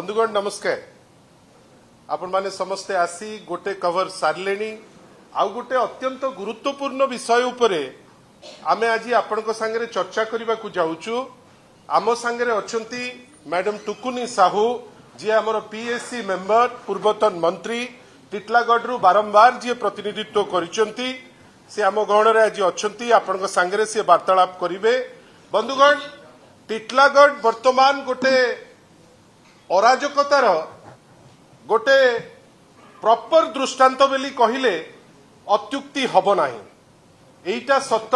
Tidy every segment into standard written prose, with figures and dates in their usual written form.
बंधुगण नमस्कार। आपण माने समस्ते आसी गोटे कवर सारले आउ गोटे अत्यंत गुरुत्वपूर्ण विषय उपरे आमे आज आपण सांगे चर्चा करने को जाऊचु। आम सांगे अच्छी मैडम टुकुनी साहू जी आमर पीएससी मेंबर पूर्वतन मंत्री टिटलागढ़ बारंबार जी प्रतिनिधित्व करिसेंती से आम गहन आज अच्छी आपण सांगे सी वार्तालाप करेंगे। बंधुगण टिटलागढ़ वर्तमान गोटे अराजकतार गोटे प्रॉपर दृष्टांत बोली कहले अत्युक्ति हब नाही। एटा सत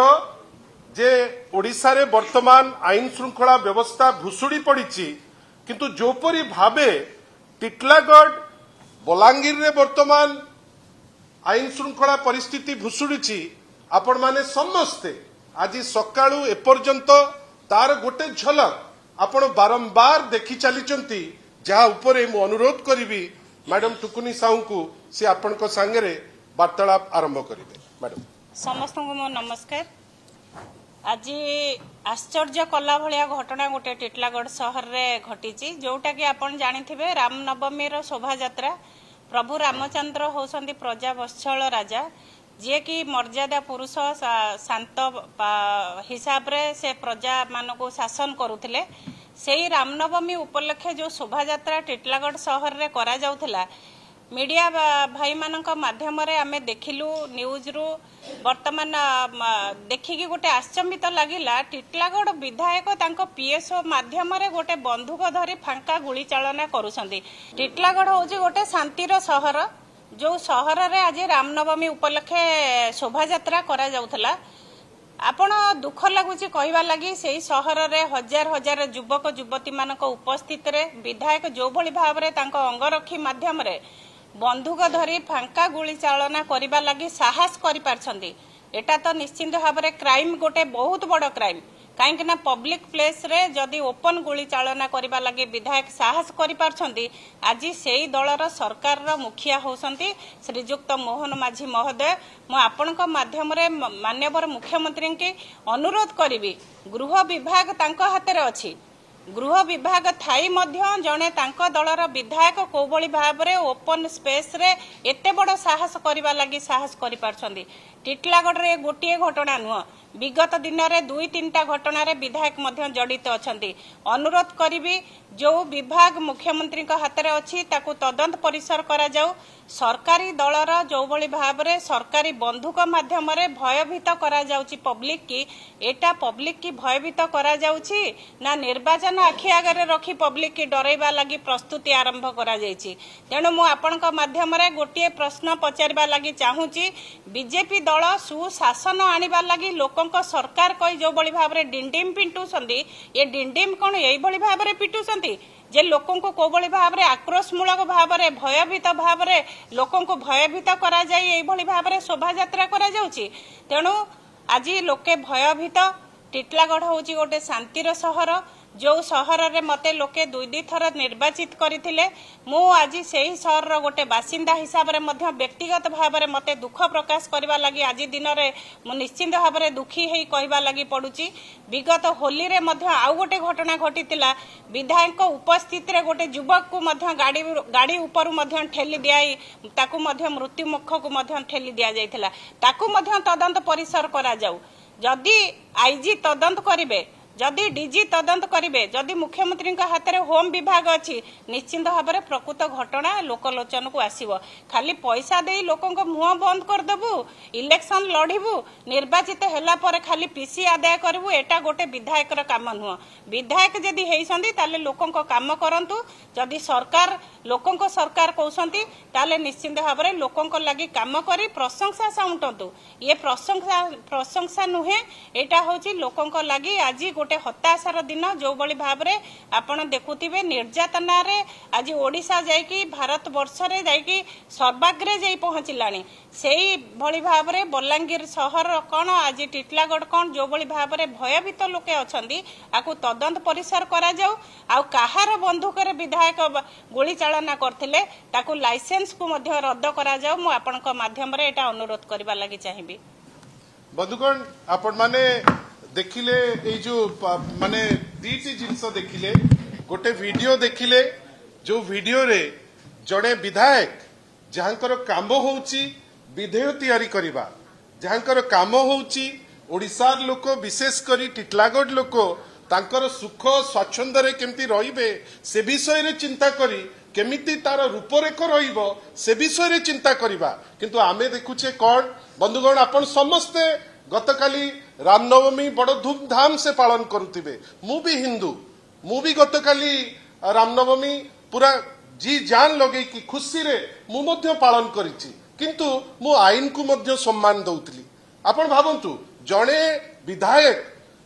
जे ओडिशा रे वर्तमान आईन श्रृंखला व्यवस्था भुसुड़ी पड़ी किंतु जोपरी भावे टिटलागढ़ बलांगीर रे वर्तमान आईन श्रृंखला परिस्थिति भुसुड़ी आपण माने समस्ते आज सकाळू एपर्यंत तार गोटे झलक आपण बारंबार देखि चली जहा उपरे मु अनुरोध करी मैडम टुकुनी साहू को सी आपण सांगे वार्तालाप आरंभ करेंगे। मैडम समस्त को मो नमस्कार। आज आश्चर्य कला भलिया घटना गोटे टिटलागढ़ सहर रे घटी जोटा कि आपण जानिथिबे रामनवमी रो शोभा यात्रा प्रभु रामचंद्र होसंती प्रजा वत्सल राजा जे कि मर्यादा पुरुष शांत हिसाब रे से प्रजा मानक शासन करुथिले। सेही रामनवमी उपलक्षे जो शोभा यात्रा टिटलागढ़ सहर रे करा जाउथला मीडिया भाई मानक माध्यम रे आमे देखिलु न्यूज रु वर्तमान देखिकी गोटे आश्चर्यित लागिला। टिटलागढ़ विधायक तांको पीएसओ माध्यम रे गोटे बंदूक धरी फांका गुली चालना करूसंती। टिटलागढ़ होउची गोटे शांतिर सहर जो सहर रे आज रामनवमी उपलक्षे शोभा यात्रा करा जाउथला। आपण दुख लगुच कहवा लगी से सहर रे हजार हजार युवक युवती मानक उपस्थित रे विधायक जो भली भाव रे तांको अंगरक्षी माध्यम रे बंदूक धरी फांका गुली चालना करबा लगी साहस करि पारछंती। एटा तो निश्चिंत भाव रे क्राइम गोटे बहुत बड़ क्राइम कहीं ना पब्लिक प्लेस रे जदि ओपन गुली चालना करबा लगी विधायक साहस करि पारछंती। आज सेही दलर सरकार रो मुखिया होसंती श्रीजुक्त मोहन माझी महोदय मु आपनक माध्यम रे माननीय मुख्यमंत्री के अनुरोध करी गृह विभाग तांको हाथ रे अछि। गृह विभाग थाई मध्य जने तांको दलर विधायक कोबली भाव रे ओपन स्पेस रे एते बड़ साहस करबा लगी साहस करि पारछंती। टिटलागढ़ रे गोटिए घटना नुह विगत दिन में 2-3टा घटना रे विधायक मध्य जड़ित अछंती। अनुरोध करी जो विभाग मुख्यमंत्री हाथ में अच्छी ताकू तदंत परिसर करा जाऊ। सरकारी दलर जो भली भाव रे सरकारी बंदूक माध्यम रे भयभीत करा जाउची पब्लिक की एटा पब्लिक की भयभीत करा जाउची ना निर्वाचन आखि आगे रखी पब्लिक की डरैबा लगी प्रस्तुति आरंभ करा जायछि। तेणु मु आपनक माध्यम रे गोटिए प्रश्न पचारबा लगी चाहूची बीजेपी दल सुशासन आनिबा लगी लोकंक सरकार कही जो भली भाव रे डिंडिम पिटुसंती ये डिंडिम कौन यही भली भाव रे पिटुसंती जे लोकों को कोबली भाव रे आक्रोशमूलक भाव रे भयभीत भाव रे लोकों को भयभीत करा जाय एई भली भाव रे शोभा यात्रा करा जाउची। तेणु आज लोके भयभीत टिटलागढ़ होउची गोटे शांतिर सहर जो सहर रे मते लोके 2-2 थर निर्वाचित करथिले। मु आज सेही सहर रो गोटे बासिंदा हिसाब रे मध्य व्यक्तिगत भाव रे मते दुख प्रकाश करबा लगी आज दिन रे मु निश्चिंत भाव रे दुखी हेई कहबा लगी पडुची। विगत होली रे मध्य आउ गोटे घटना घटितिला विधायक उपस्थित रे गोटे युवक को मध्य गाड़ी ऊपर मध्य ठेली दियाई ताकू मध्य मृत्यु मुख को मध्य ठेली दिया जायतिला। ताकू मध्य तदंत परिसर करा जाऊ। जदि आईजी तदंत करिवे जदि डीजी तदंत करेंगे जदि मुख्यमंत्री हाथ में होम विभाग अच्छी निश्चिंत भाव में प्रकृत घटना लोकलोचन को आसव। खाली पैसा दे लोकों मुह बंद करदेबू इलेक्शन लड़बू निर्वाचित होला पर खाली पीसी आदाय करूँ एटा गोटे विधायक काम नुह। विधायक जदि होती ताले लोकों काम करंतु जदि सरकार लोकों सरकार कहते ताले निश्चिंत भाव में लोकों लगी काम करी प्रशंसा साउंटु ये प्रशंसा नुहे एटा होची लोकों लगी आज गोटे हताशार दिन जो भली भाव रे आपण देखुथिबे निर्यातना रे आज ओडिशा जाइकी भारत वर्ष रे जाइकी सर्वाग्रे जाई पहुंचलानी सेही भली भाव रे बलांगीर सहर कौन आज टिटलागढ़ कौन जो भली भाव रे भयभीत लोके अछंती आकु तदंत परिसर करा जाऊ। आ कहार बंधुक रे विधायक गोली चालना करथिले ताकु लाइसेंस को मध्य रद्द करा जाऊ। मु आपनक माध्यम रे एटा अनुरोध करबा लागि चाहिबी। बंधुगण आपण माने देखिले ए जो माने दीटी जिनस देखिले गोटे वीडियो देखिले जो वीडियो रे जड़े विधायक जहाँकर काम होउची विधेय तैयारी करिबा जहाँकर काम होउची ओडिशार लोक विशेष करी टिटलागढ़ लोक तांकर सुख स्वाच्छंद रे केमती रहिबे से विषय रे चिंता करी केमिति तार रूपरेख रहिबो से विषय रे चिंता करिबा किंतु आमे देखुचे कोन बंधुगण आपण समस्ते गतकाली रामनवमी बड़ धूमधाम से पालन करुथिबे मु भी हिंदू मु भी गतकाली रामनवमी पूरा जी जान लगे कि खुशी रे मु मध्य पालन करिछि किंतु मु आईन को मध्य सम्मान दउतली आपण भाबंतु जणे विधायक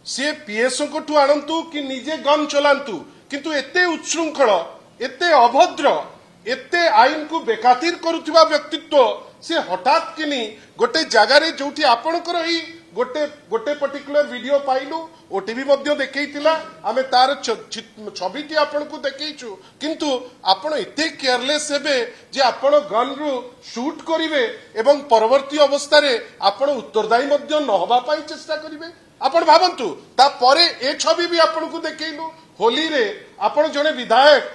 सी पीएसओ को आणंतु कि निजे गन चलांतु किंतु एते उच्छृंखल एते अभद्र एते आईन को बेखातिर करुथिबा व्यक्तित्व से हठात किनी गोटे जगार जोठी आपणकर ही गोटे गोटे पर्टिकुलर वीडियो पाइलु ओटीवी मध्य देखैतिला आमे तार छबिटी आपण को देखैछु किंतु आपण एते केयरलेस हेबे जे आपण गन रु शूट करिवे एवं परवर्ती अवस्था रे आपण उत्तरदायी मध्य न होबा पई चेष्टा करिवे आपण भाबंतु ता परे ए छवि भी आपण को देखैलु होली रे आपण जने विधायक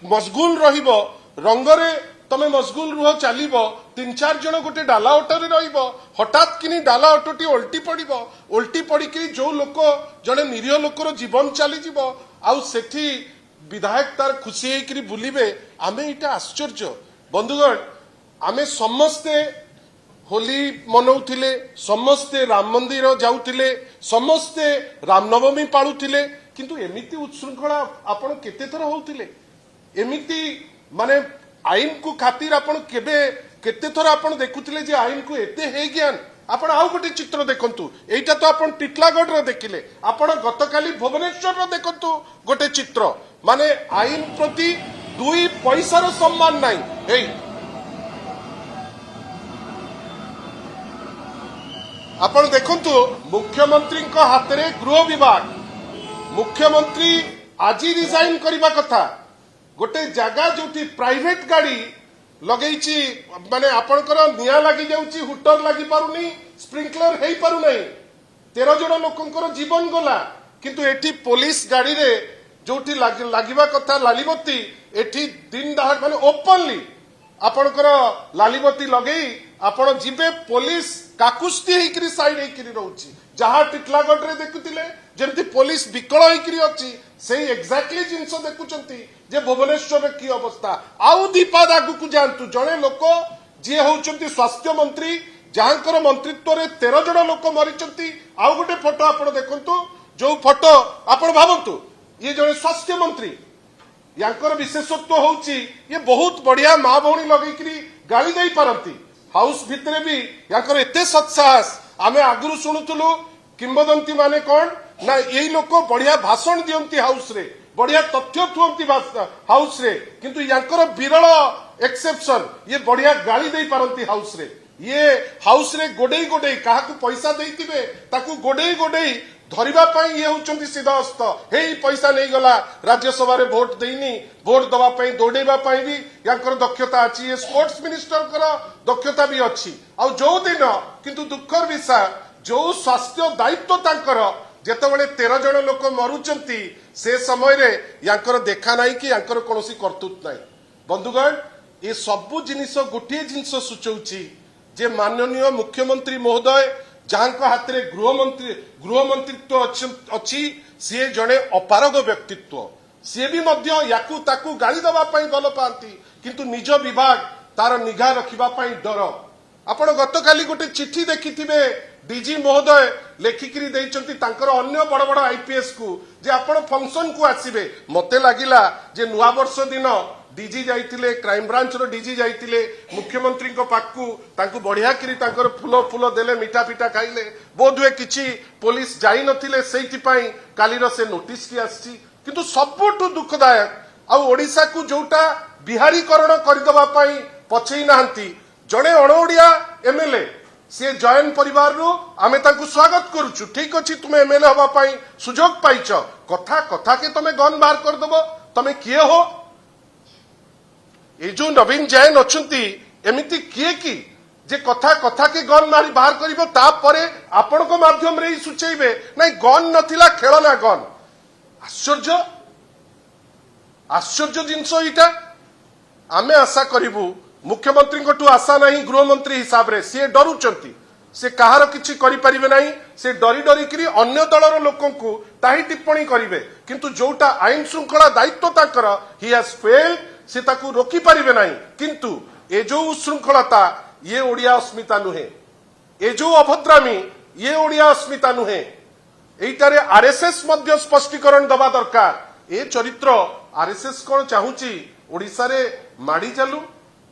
मशगुल रहिबो रंगरे तमे मशगुल रुह चलिबो 3-4 जन गोटे डाला ऑटोरे रहिबो हठात किनी डाला ऑटोटी उल्टी पड़ी जो लोक जने निरीह लोकर जीवन चली जीवो आउ सेठी विधायक तार खुशी हेकरी बुलिबे आमे इटा आश्चर्य बंधुगण आमे समस्ते होली मनौथिले समस्ते राम मंदिर जाउथिले समस्ते रामनवमी पाळुथिले किंतु एमिति उत्सृंखला आपण केते थर होउथिले एमिति माने आईन को खातिर आपण केबे केते थर आपण देखुथिले जे आईन को एते हे ज्ञान आपण आउ गोटे चित्र देखंतु एटा तो आपण टिटलागढ़ रो देखिले आपण गतकाली भुवनेश्वर रो देखंतु गोटे चित्र माने आईन प्रति 2 पैसार सम्मान नाही हे आपण देखंतु मुख्यमंत्री को हाथ रे गृह विभाग मुख्यमंत्री आज रिजाइन करबा कथा गोटे जगह जोटी प्राइवेट गाड़ी लगेची माने आपणकर निया लगी जाउची हुटर लगी पारुनी स्प्रिंकलर हेई पारु नाही 13 जण लोकंकर जीवन गला किंतु एठी पुलिस गाड़ी रे जोटी लागिबा कथा लालीबत्ती एठी दिन दहाड़ माने ओपनली आपणकर लालीबत्ती लगेई आपण जिबे पुलिस काकुस्ती हेकरी साइड हेकरी रहउची जहा टिटलागढ़ रे देखुतिले जेमती पुलिस विकल हेकरी अछि सेही एक्जाक्टली जिंस देखुचंती जे भुवनेश्वर रे की अवस्था आउ दीपाद आगु को जानतु जणे लोक जे होउचंती स्वास्थ्य मंत्री जहांकर मंत्रित्व रे 13 जण लोक मरिचंती आउ गोटे फोटो आपण देखंतु जो फोटो आपण भाबंतु ये जणे स्वास्थ्य मंत्री यांकर विशेषत्व होउची ये बहुत बढ़िया मां भौणी लगेकरी गाली दई पारंती हाउस भितरे भी यांकर एते सत्साहस आमे आगुरु सुनुतुलु किंबदंती माने कोन ना यही लोक बढ़िया भाषण दियंती हाउस रे बढ़िया तथ्य थुअंती हाउस रे किंतु यांकर विरल एक्सेप्शन ये बढ़िया गाली दई पारंती हाउस रे ये हाउस रे गोडेई गोडेई काहाकू पैसा देइतिबे ताकू गोडेई गोडेई धरिबा पाई ये होचंती सीधास्त हेई पैसा नहीं गला राज्यसभा रे वोट देइनी वोट दवा पाई दौड़ेबा पाई भी यांकर दक्षता अछि ये स्पोर्ट्स मिनिस्टर कर दक्षता भी अछि आ जो दिन किंतु दुखर विषय जो स्वास्थ्य दायित्व तांकर जेतेबेले 13 जण लोक मरुचंती से समय रे यांकर देखा नाही कि यांकर कोनोसी कर्तृत्व नाही बंधुगण ये सबु जिनिस गोटे जिनिस सूचौची जे माननीय मुख्यमंत्री महोदय जहां हाथ में गृह मंत्रित्व अच्छी सी जड़े अपारग व्यक्तित्व सी भी याकू ताकू गाड़ी दवा भल पाती किंतु निज विभाग तार निघा रखा डर आपण गतकाली गोटे चिठी देखी डीजी महोदय लेखिकी अन्य बड़ बड़ आईपीएस को जे आपण फंक्शन को आसबे मते लगिला जे नुआ वर्ष दिन डीजी जाइतिले क्राइम ब्रांच रो डीजी जाइतिले मुख्यमंत्री को पाकू तांकू बढ़िया करी तांकर फूल फूल देले मीठा पीठा खाइले बोधुए किछि पुलिस जाई नथिले सेइति पई कालीर से नोटिस की आछि किंतु सबुठु दुखदायक आ ओडिसा को जोटा बिहारीकरण करदबा पई पछई नाहंती जणे अणोडिया एमएलए से जयन परिवार रो आमे तांकू स्वागत करूछु ठीक अछि तुमे एमएलए हबा पई सुजोग पाइछ कथा कथा के तमे गन बाहर कर दबो तमे किए हो ये जो नवीन जैन अच्छी एमती किए कि जे कथा कथा के गन मारी बाहर करिबो तापरे आपण को माध्यम रे सूचेबे नहीं गन नथिला खेलना गन आश्चर्य आश्चर्य जिनस इटा आमे आशा करिबु मुख्यमंत्री को आशा नहीं गृहमंत्री हिसाब रे सी डरुचंती से कहार किछि करि परिबे नहीं से डरी डरी करी अन्य दलर लोकों को ताही टिप्पणी करिवे किंतु जोटा आईन श्रृंखला दायित्व ताकर ही हैज फेल्ड से ताकू रोकी परिबे नहीं किंतु ए जो उशृंखलता ये ओडिया अस्मिता नुहे ए जो अभद्रामी ये ओडिया अस्मिता नुहे एइटारे आरएसएस मध्य स्पष्टीकरण दबा दरकार ए चरित्र आरएसएस कोन चाहूची ओडिसा रे माडी चालू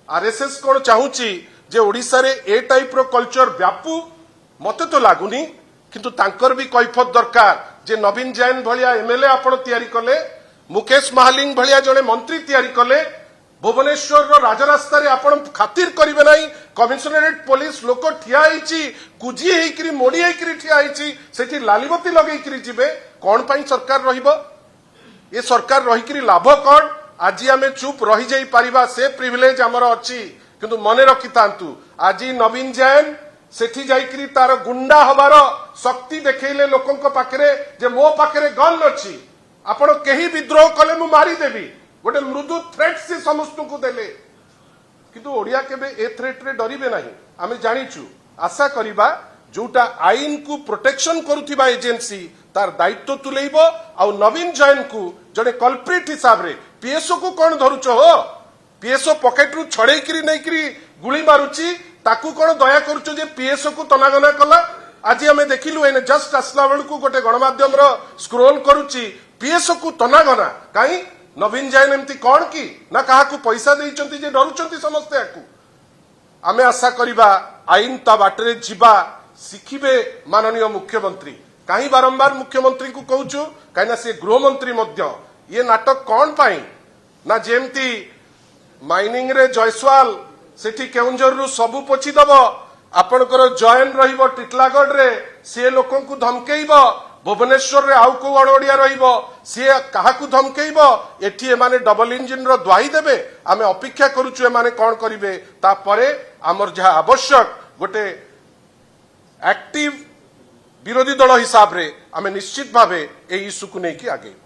आरएसएस कोन चाहूची जे ओडिसा रे ए टाइप रो कल्चर व्यापू मते तो लागुनी किंतु तांकर भी कैफत दरकार जे नवीन जैन भलिया एमएलए आपण तयारी कले मुकेश महालिंग भलिया जने मंत्री तयारी कले भुवनेश्वर रो राजरास्ता रे आपण खातिर करिवे नाही कमिशनरेट पुलिस लोक ठिया आईची कुजी हेकरी मोडी हेकरी ठिया आईची सेठी लालीबत्ती लगेइकरी जिबे कोन पई सरकार रहिबो ये सरकार रहिकरी लाभ कोन आज आमे चुप रही जाई परिबा से प्रिविलेज हमर अछि किंतु मने रखि तांतु आज नवीन जैन सेठी जाइकरी तार गुंडा हबार शक्ति देखैले लोकंक पाखरे जे मो पाखरे गन अछि आपण केही विद्रोह कले मु मारी देबी गोटे मृदु थ्रेट से समस्त को देले किंतु ओडिया केबे ए थ्रेट रे डरिबे नाही आमे जानिचु आशा करिबा जोटा आईन को प्रोटेक्शन करुथिबा एजेंसी तार दायित्व तुलेइबो आ नवीन जैन को जड़े कल्प्रिट हिसाब रे पीएसओ को कौन धरुच हो पीएसओ पॉकेट रु छड़ेकरी नैकरी गुली मारुची ताकू कौन दया करुच जे पीएसओ को तनागना कला आज आमे देखिलु एने जस्ट आसला बेल को गोटे गणमाध्यम रो स्क्रोल करुची पीएसओ को तनागना काई नवीन जैन एमती कौन की ना कहा को पैसा देइचंती जे डरुचंती समस्ते आकू आमे आशा करिबा आईन ता बाटरे जिबा शिखिबे माननीय मुख्यमंत्री कहीं बारंबार मुख्यमंत्री को कहूचु कहीं से गृहमंत्री मध्य ये नाटक कौन पाई ना जेमती माइनिंग रे जयसवाल सेठी केउंझर रु सबु पोछि दब आपनकर जॉइन रहिबो टिटलागढ़ रे से लोकों को धमकेइबो भुवनेश्वर रे आउ को अड़ोड़िया रहिबो से काहा को धमकेइबो एठी एमाने डबल इंजिन रो द्वाही देबे आमे अपेक्षा करूछु एमाने कोन करिवे ता परे हमर जहा आवश्यक गोटे एक्टिव विरोधी दल हिसाब रे आमे निश्चित भावे ए इश्यू को नहीं कि आगे